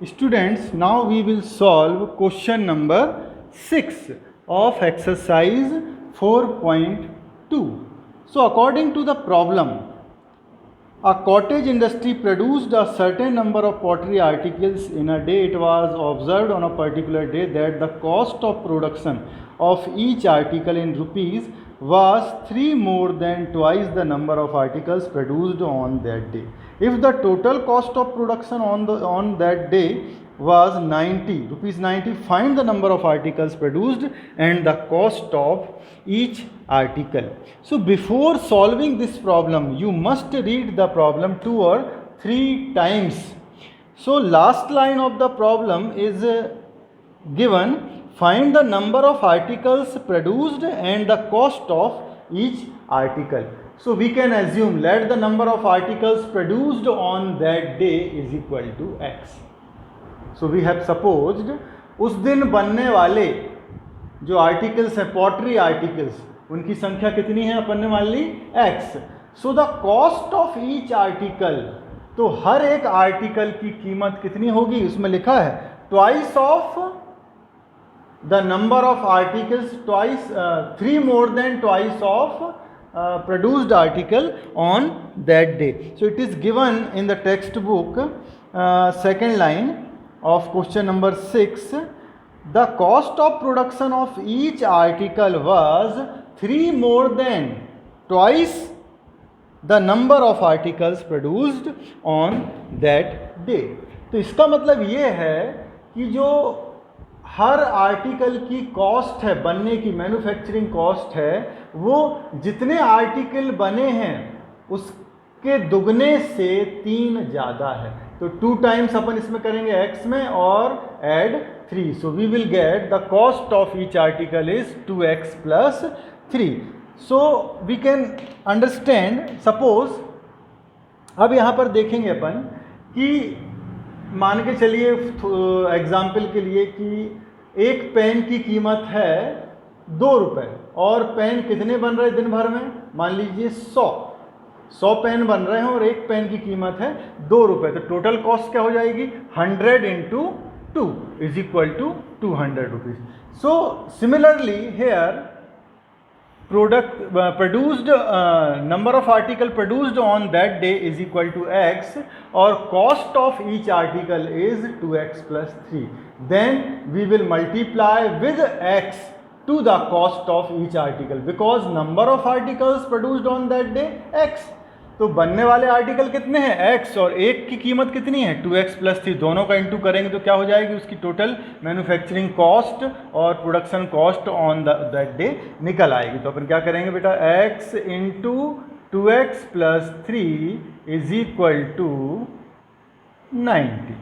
Students, now we will solve question number 6 of exercise 4.2. So according to the problem, a cottage industry produced a certain number of pottery articles in a day. It was observed on a particular day that the cost of production of each article in rupees was 3 more than twice the number of articles produced on that day. If the total cost of production on that day was 90 rupees 90, find the number of articles produced and the cost of each article. So before solving this problem, you must read the problem 2 or 3 times. So last line of the problem is given, find the number of articles produced and the cost of each article. So we can assume, let the number of articles produced on that day is equal to x. So we have supposed उस दिन बनने वाले जो articles हैं, pottery articles, उनकी संख्या कितनी है अपन ने मान ली x. So the cost of each article, तो हर एक आर्टिकल की कीमत कितनी होगी, उसमें लिखा है twice of the number of articles, twice 3 more than twice of produced article on that day. So it is given in the textbook, second line of question number 6. The cost of production of each article was 3 more than twice the number of articles produced on that day. तो इसका मतलब ये है कि जो हर article की cost है, बनने की मैन्युफैक्चरिंग कॉस्ट है, वो जितने आर्टिकल बने हैं उसके दुगने से 3 ज़्यादा है. तो 2 टाइम्स अपन इसमें करेंगे x में और add 3. So we will get the cost of each article is 2x plus 3. So we can understand, suppose अब यहाँ पर देखेंगे अपन कि मान के चलिए एग्जाम्पल के लिए कि एक पेन की कीमत है 2 रुपये और पेन कितने बन रहे दिन भर में, मान लीजिए 100 पेन बन रहे हैं और एक पेन की कीमत है 2 रुपये. तो टोटल कॉस्ट क्या हो जाएगी, 100 into 2 is equal to 200 rupees. So similarly here produced number of article produced on that day is equal to x, or cost of each article is 2x plus 3. Then we will multiply with x to the cost of each article, because number of articles produced on that day x. तो बनने वाले article कितने हैं x, और एक की कीमत कितनी है 2x plus 3. दोनों का इंटू करेंगे तो क्या हो जाएगी, उसकी टोटल मैन्युफैक्चरिंग कॉस्ट और production cost on that day निकल आएगी. तो अपन क्या करेंगे बेटा, x into 2x plus 3 is equal to 90.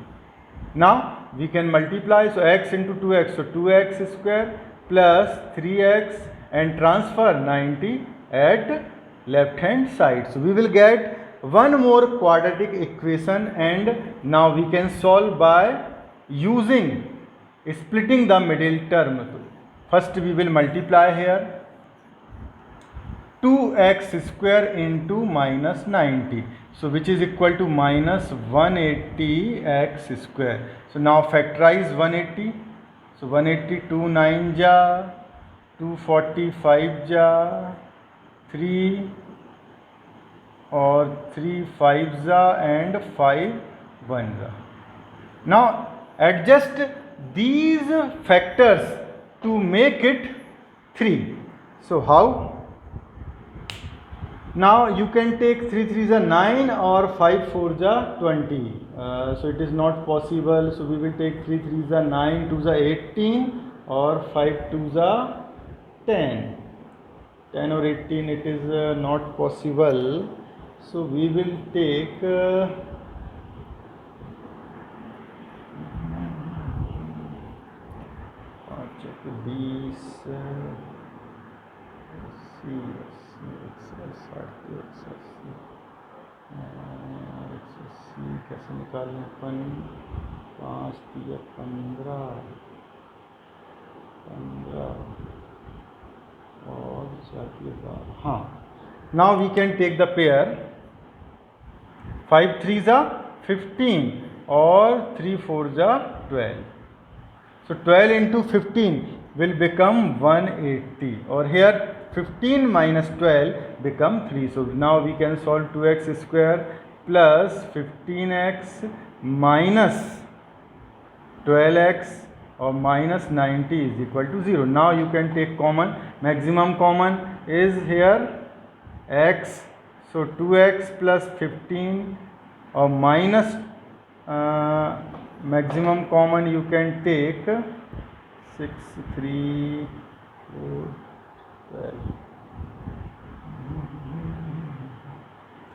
Now we can multiply, so x into 2x, so 2x square plus 3x and transfer 90 at left hand side. So we will get one more quadratic equation, and now we can solve by using splitting the middle term. First we will multiply here 2x square into minus 90, so which is equal to minus 180x square. So now factorize 180. So 180 2 9 ja, 245 ja, 3 और 3 5 जा and 5 1 जा. Now adjust these factors to make it 3. So how? Now you can take 3 3 जा 9 और 5 4 जा 20. So it is not possible. So we will take 3 3 जा 9, 2 जा 18 और 5 2 जा 10. 10 or 18, it is not possible. So we will take 180 कैसे निकालें अपन, 5 या 15 और 4 हाँ. Now we can take the pair 5 3 जा 15 और 3 4 जा 12. So 12 into 15 will become 180, or here 15 minus 12 become 3. So now we can solve 2x square plus 15x minus 12x or minus 90 is equal to 0. Now you can take common. Maximum common is here x. So 2x plus 15 or minus maximum common you can take 6 3 4 12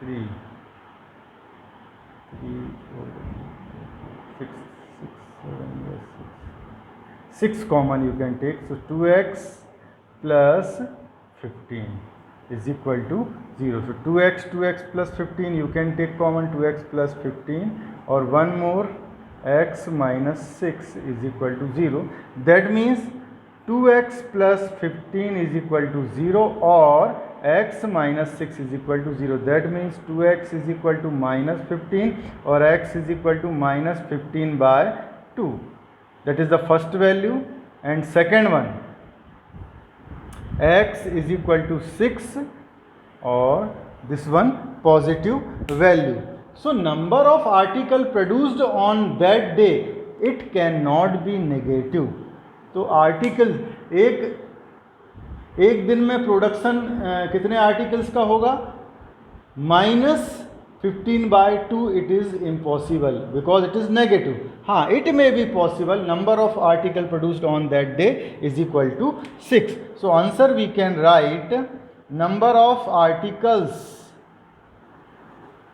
3 3 4 6 7 6 common you can take. So 2x plus 15 is equal to 0. So 2x plus 15 you can take common, 2x plus 15, or one more x minus 6 is equal to 0. That means 2x plus 15 is equal to 0 or x minus 6 is equal to 0. That means 2x is equal to minus 15 or x is equal to minus 15 by 2. That is the first value. And second one, x is equal to 6 or this one positive value. So number of article produced on that day, it cannot be negative. तो article एक दिन में production कितने articles का होगा? -15/2. It is impossible because it is negative. हाँ, it may be possible. Number of article produced on that day is equal to 6. So answer we can write number of articles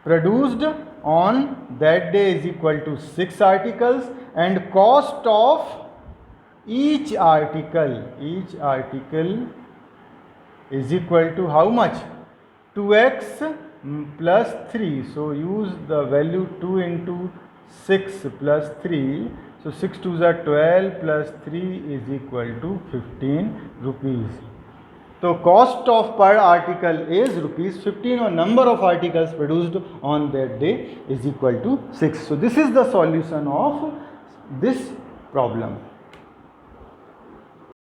produced on that day is equal to 6 articles, and cost of each article is equal to how much? 2x plus 3. So use the value 2 into 6 plus 3. So 6 2s are 12 plus 3 is equal to 15 rupees. So cost of per article is rupees 15 or number of articles produced on that day is equal to 6. So this is the solution of this problem.